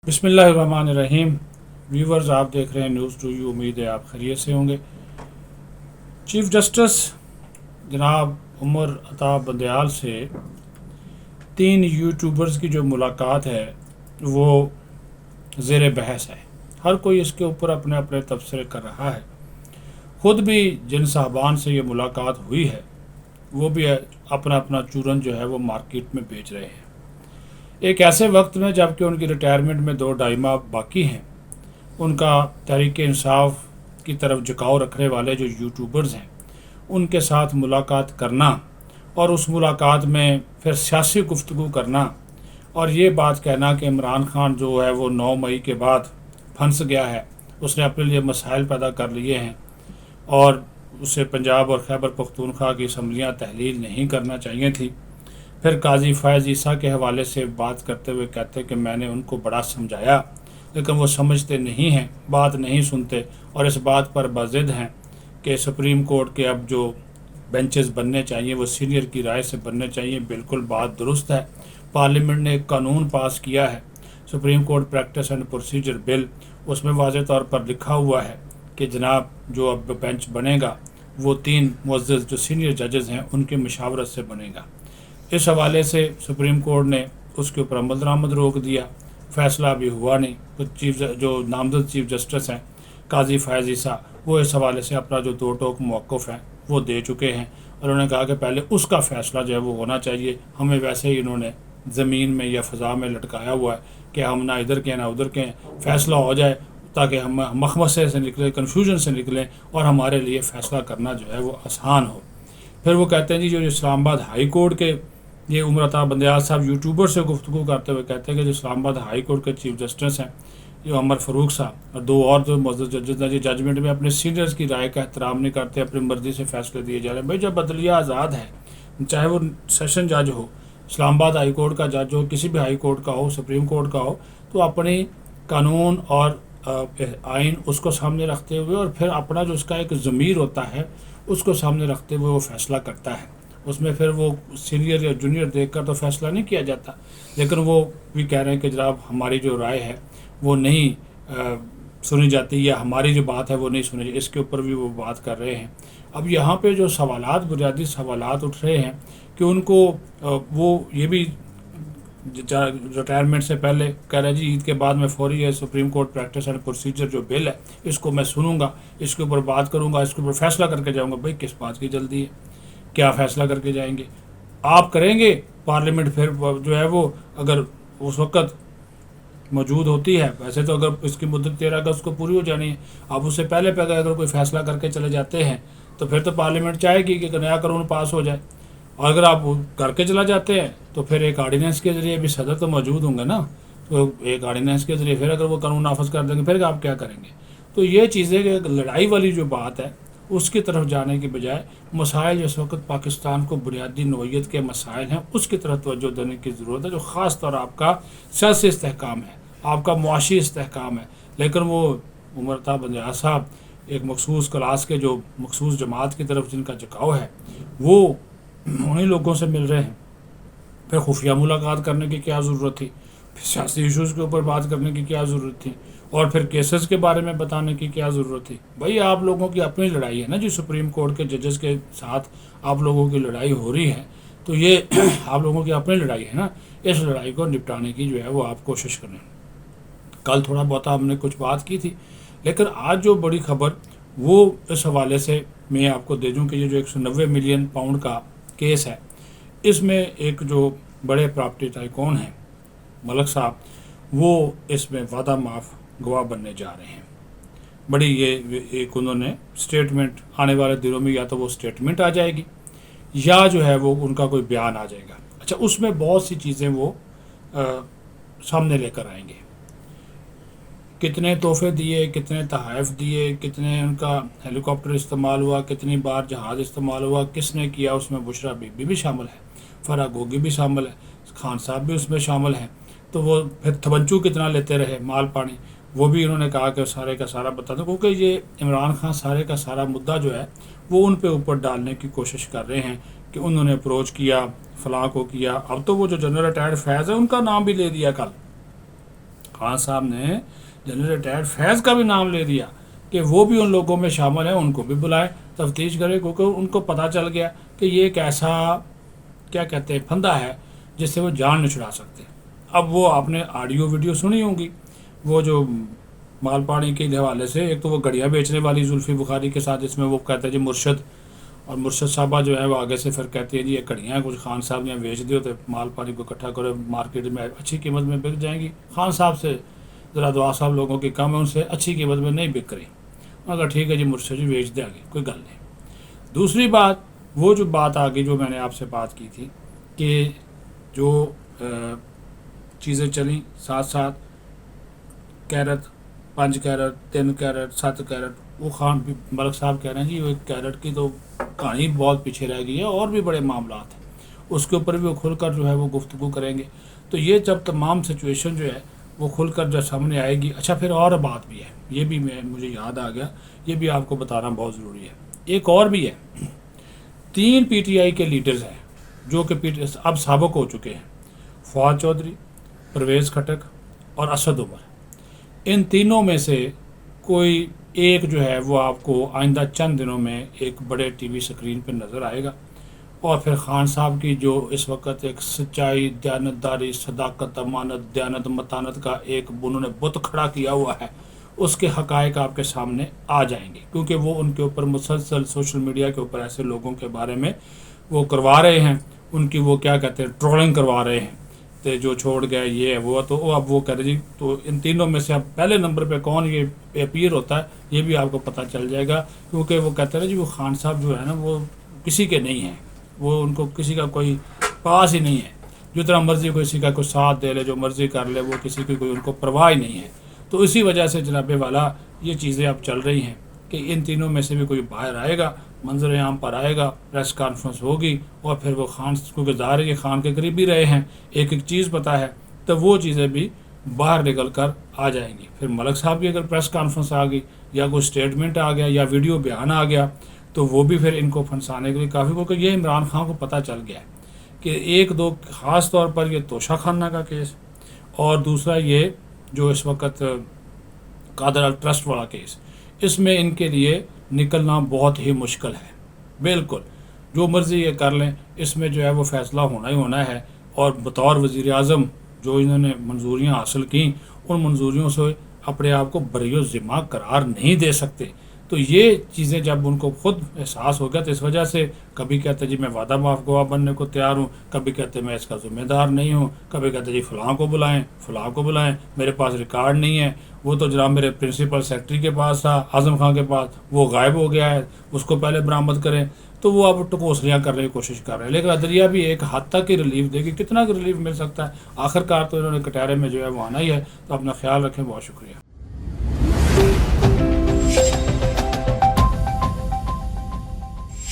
बिस्मिल्लाहिर्रहमानिर्रहीम। व्यूवर्स, आप देख रहे हैं न्यूज़ टू यू। उम्मीद है आप खैरियत से होंगे। चीफ जस्टिस जनाब उमर अता बंदयाल से 3 यूट्यूबर्स की जो मुलाकात है वो ज़ेर बहस है। हर कोई इसके ऊपर अपने अपने तबसरे कर रहा है। ख़ुद भी जिन साहबान से ये मुलाकात हुई है वो भी अपना अपना चूरन जो है वो मार्केट में बेच रहे हैं। एक ऐसे वक्त में जबकि उनकी रिटायरमेंट में 2-2.5 माह बाकी हैं, उनका तहरीक इंसाफ की तरफ झुकाव रखने वाले जो यूट्यूबर्स हैं उनके साथ मुलाकात करना और उस मुलाकात में फिर सियासी गुफ्तगू करना और ये बात कहना कि इमरान खान जो है वो 9 मई के बाद फंस गया है, उसने अपने लिए मसाइल पैदा कर लिए हैं और उसे पंजाब और खैबर पख्तूनख्वा की असम्बलियाँ तहलील नहीं करना चाहिए थी। फिर काजी फ़ैज़ ईसा के हवाले से बात करते हुए कहते कि मैंने उनको बड़ा समझाया लेकिन वो समझते नहीं हैं, बात नहीं सुनते और इस बात पर बाज़िद हैं कि सुप्रीम कोर्ट के अब जो बेंचेस बनने चाहिए वो सीनियर की राय से बनने चाहिए। बिल्कुल बात दुरुस्त है। पार्लियामेंट ने एक कानून पास किया है, supreme court practice and procedure bill. उसमें वाज़ेह तौर पर लिखा हुआ है कि जनाब जो अब बेंच बनेगा वो 3 मुअज़्ज़ज़ जो सीनियर जजेज़ हैं उनकी मशावरत से बनेगा। इस हवाले से सुप्रीम कोर्ट ने उसके ऊपर अमल दरामद रोक दिया, फ़ैसला भी हुआ नहीं। तो जो नामजद चीफ जस्टिस हैं काजी फ़ैज़ ईसा वो इस हवाले से अपना जो 2 टोक मौक़िफ़ है वो दे चुके हैं और उन्होंने कहा कि पहले उसका फ़ैसला जो है वो होना चाहिए। हमें वैसे ही इन्होंने ज़मीन में या फ़ज़ा में लटकाया हुआ है कि हम ना इधर के ना उधर के, फ़ैसला हो जाए ताकि हम मखमसे से निकलें, कन्फ्यूजन से निकलें और हमारे लिए फ़ैसला करना जो है वो आसान हो। फिर वो कहते हैं जी जो इस्लामाबाद हाई कोर्ट के ये उमर अता बंदयाल साहब यूट्यूबर से गुफ्तगू करते हुए कहते हैं कि जो इस्लामाबाद हाई कोर्ट के चीफ जस्टिस हैं जो अमर फ़रूक साहब और 2 और जो मुअज़्ज़ज़ जजेस हैं, जजमेंट में अपने सीनियर्स की राय का एहतराम नहीं करते, अपनी मर्ज़ी से फ़ैसले दिए जा रहे हैं। भाई जब अदलिया आज़ाद है, चाहे वो सेशन जज हो, इस्लामाबाद हाई कोर्ट का जज हो, किसी भी हाई कोर्ट का हो, सुप्रीम कोर्ट का हो, तो अपनी कानून और आइन उसको सामने रखते हुए और फिर अपना जो उसका एक ज़मीर होता है उसको सामने रखते हुए वो फ़ैसला करता है। उसमें फिर वो सीनियर या जूनियर देखकर तो फ़ैसला नहीं किया जाता। लेकिन वो भी कह रहे हैं कि जनाब हमारी जो राय है वो नहीं सुनी जाती या हमारी जो बात है वो नहीं सुनी जाती। इसके ऊपर भी वो बात कर रहे हैं। अब यहाँ पे जो सवालात, बुनियादी सवालात उठ रहे हैं कि उनको वो ये भी रिटायरमेंट से पहले कह रहे हैं जी ईद के बाद में फौरी है supreme court practice and procedure जो बिल है इसको मैं सुनूंगा, इसके ऊपर बात करूंगा, इसके ऊपर फैसला करके जाऊंगा। भाई किस बात की जल्दी है? क्या फ़ैसला करके जाएंगे? आप करेंगे पार्लियामेंट फिर जो है वो अगर उस वक़्त मौजूद होती है, वैसे तो अगर इसकी मुद्दत 13 अगस्त को पूरी हो जानी है, आप उससे पहले अगर कोई फ़ैसला करके चले जाते हैं तो फिर तो पार्लियामेंट चाहेगी कि नया कानून पास हो जाए। और अगर आप करके चला जाते हैं तो फिर एक आर्डीनेंस के ज़रिए भी सदर तो मौजूद होंगे ना, तो एक आर्डीनेंस के ज़रिए फिर अगर वो कानून नाफज कर देंगे फिर आप क्या करेंगे? तो ये चीज़ें लड़ाई वाली जो बात है उसकी तरफ जाने के बजाय मसाइल जिस वक्त पाकिस्तान को बुनियादी नौइयत के मसाइल हैं उसकी तरफ तवज्जो देने की ज़रूरत है, जो ख़ास तौर आपका सियासी इस्तेहकाम है, आपका मुआशी इस्तेहकाम है। लेकिन वो उमर अता बंदयाल साहब एक मखसूस क्लास के जो मखसूस जमात की तरफ जिनका झुकाव है वो उन्हीं लोगों से मिल रहे हैं। फिर खुफिया मुलाकात करने की क्या ज़रूरत थी? फिर सियासी इशूज़ के ऊपर बात करने की क्या ज़रूरत थी? और फिर केसेस के बारे में बताने की क्या ज़रूरत थी? भाई आप लोगों की अपनी लड़ाई है ना जी, सुप्रीम कोर्ट के जजेस के साथ आप लोगों की लड़ाई हो रही है, तो ये आप लोगों की अपनी लड़ाई है ना। इस लड़ाई को निपटाने की जो है वो आप कोशिश करें। कल थोड़ा बहुत हमने कुछ बात की थी, लेकिन आज जो बड़ी खबर वो इस हवाले से मैं आपको दे दूँ कि ये जो 190 मिलियन पाउंड का केस है इसमें एक जो बड़े प्रॉपर्टी टाइकून हैं मलक साहब वो इसमें वादा माफ़ गवाह बनने जा रहे हैं। बड़ी ये एक उन्होंने स्टेटमेंट आने वाले दिनों में या तो वो स्टेटमेंट आ जाएगी या जो है वो उनका कोई बयान आ जाएगा। अच्छा, उसमें बहुत सी चीज़ें वो सामने लेकर आएंगे। कितने तोहफे दिए, कितने तहाइफ दिए, कितने उनका हेलीकॉप्टर इस्तेमाल हुआ, कितनी बार जहाज़ इस्तेमाल हुआ, किसने किया, उसमें बुशरा बीबी भी शामिल है, फराह गोगी भी शामिल है, खान साहब भी उसमें शामिल हैं। तो वो फिर तवज्जो कितना लेते रहे, माल पानी, वो भी उन्होंने कहा कि सारे का सारा बता दो, क्योंकि ये इमरान खान सारे का सारा मुद्दा जो है वो उन पे ऊपर डालने की कोशिश कर रहे हैं कि उन्होंने अप्रोच किया, फलां को किया। अब तो वो जो जनरल रिटायर्ड फैज़ है उनका नाम भी ले दिया कल। خان صاحب نے جنرل ریٹائرڈ فیض کا بھی نام لے دیا کہ وہ بھی ان لوگوں میں شامل ہیں، ان کو بھی بلائیں، تفتیش کرے، کیونکہ ان کو پتہ چل گیا کہ یہ ایک ایسا کیا کہتے ہیں پھندا ہے جس سے وہ جان نہیں چھڑا سکتے۔ اب وہ آپ نے آڈیو ویڈیو سنی ہوں گی، وہ جو مال پاڑی کے حوالے سے، ایک تو وہ گھڑیاں بیچنے والی زلفی بخاری کے ساتھ، جس میں وہ کہتا ہے جی مرشد، اور مرشد صاحبہ جو ہے وہ آگے سے پھر کہتی ہے جی یہ گھڑیاں کچھ خان صاحب نے بیچ دیو تو مال پانی کو اکٹھا کرو، مارکیٹ میں اچھی قیمت میں بک جائیں گی۔ خان صاحب سے ذرا دعا صاحب لوگوں کی کم ہے، ان سے اچھی قیمت میں نہیں بک رہی، مگر ٹھیک ہے جی مرشد جی بیچ دے آگے، کوئی گل نہیں۔ دوسری بات، وہ جو بات آگے جو میں نے آپ سے بات کی تھی کہ جو چیزیں چلیں ساتھ ساتھ، کیرٹ، 5 کیرٹ، 3 کیرٹ، 7 کیرٹ، وہ خان ملک صاحب کہہ رہے ہیں جی وہ 1 کیرٹ کی تو کہانی بہت پیچھے رہ گئی ہے، اور بھی بڑے معاملات ہیں، اس کے اوپر بھی وہ کھل کر جو ہے وہ گفتگو کریں گے۔ تو یہ جب تمام سچویشن جو ہے وہ کھل کر جب سامنے آئے گی۔ اچھا پھر اور بات بھی ہے، یہ بھی مجھے یاد آ گیا، یہ بھی آپ کو بتانا بہت ضروری ہے۔ ایک اور بھی ہے، 3 پی ٹی آئی کے لیڈرز ہیں جو کہ اب سابق ہو چکے ہیں، فواد چودھری، پرویز خٹک اور اسد عمر۔ ان تینوں میں سے کوئی ایک جو ہے وہ آپ کو آئندہ چند دنوں میں ایک بڑے ٹی وی سکرین پہ نظر آئے گا، اور پھر خان صاحب کی جو اس وقت ایک سچائی، دیانتداری، صداقت، امانت، دیانت، متانت کا ایک انہوں نے بت کھڑا کیا ہوا ہے، اس کے حقائق آپ کے سامنے آ جائیں گے، کیونکہ وہ ان کے اوپر مسلسل سوشل میڈیا کے اوپر ایسے لوگوں کے بارے میں وہ کروا رہے ہیں، ان کی وہ کیا کہتے ہیں ٹرولنگ کروا رہے ہیں، تو جو چھوڑ گئے یہ ہے وہ، تو اب وہ کہہ رہے جی، تو ان تینوں میں سے اب پہلے نمبر پہ کون یہ اپیئر ہوتا ہے یہ بھی آپ کو پتہ چل جائے گا، کیونکہ وہ کہتے ہیں جی وہ خان صاحب جو ہے نا وہ کسی کے نہیں ہیں، وہ ان کو کسی کا کوئی پاس ہی نہیں ہے، جتنا مرضی کسی کا کوئی ساتھ دے لے، جو مرضی کر لے، وہ کسی کی کوئی ان کو پرواہ ہی نہیں ہے۔ تو اسی وجہ سے جناب والا یہ چیزیں اب چل رہی ہیں کہ ان تینوں میں سے بھی کوئی باہر آئے گا، منظر عام پر آئے گا، پریس کانفرنس ہوگی، اور پھر وہ خان کو ظاہر ہے کہ خان کے قریبی رہے ہیں، ایک ایک چیز پتہ ہے، تو وہ چیزیں بھی باہر نکل کر آ جائیں گی۔ پھر ملک صاحب کی اگر پریس کانفرنس آ گئی، یا کوئی اسٹیٹمنٹ آ گیا، یا ویڈیو بیان آ گیا، تو وہ بھی پھر ان کو پھنسانے کے لیے کافی، کیونکہ یہ عمران خان کو پتہ چل گیا ہے کہ ایک دو، خاص طور پر یہ توشہ خانہ کا کیس، اور دوسرا یہ جو اس وقت قادر ٹرسٹ والا کیس، اس میں ان کے لیے نکلنا بہت ہی مشکل ہے۔ بالکل جو مرضی یہ کر لیں، اس میں جو ہے وہ فیصلہ ہونا ہی ہونا ہے، اور بطور وزیر اعظم جو انہوں نے منظوریاں حاصل کیں، ان منظوریوں سے اپنے آپ کو بری الذمہ قرار نہیں دے سکتے۔ تو یہ چیزیں جب ان کو خود احساس ہو گیا، تو اس وجہ سے کبھی کہتے جی میں وعدہ معاف گواہ بننے کو تیار ہوں، کبھی کہتے میں اس کا ذمہ دار نہیں ہوں، کبھی کہتے جی فلاں کو بلائیں، فلاں کو بلائیں، میرے پاس ریکارڈ نہیں ہے، وہ تو جناب میرے پرنسپل سیکرٹری کے پاس تھا، اعظم خان کے پاس، وہ غائب ہو گیا ہے، اس کو پہلے برآمد کریں۔ تو وہ اب ٹکوسلیاں کرنے کی کوشش کر رہے ہیں، لیکن عدلیہ بھی ایک حد تک ہی ریلیف دے گی، کتنا ریلیف مل سکتا ہے، آخر کار تو انہوں نے کٹہرے میں جو ہے وہ آنا ہی ہے۔ تو اپنا خیال رکھیں، بہت شکریہ۔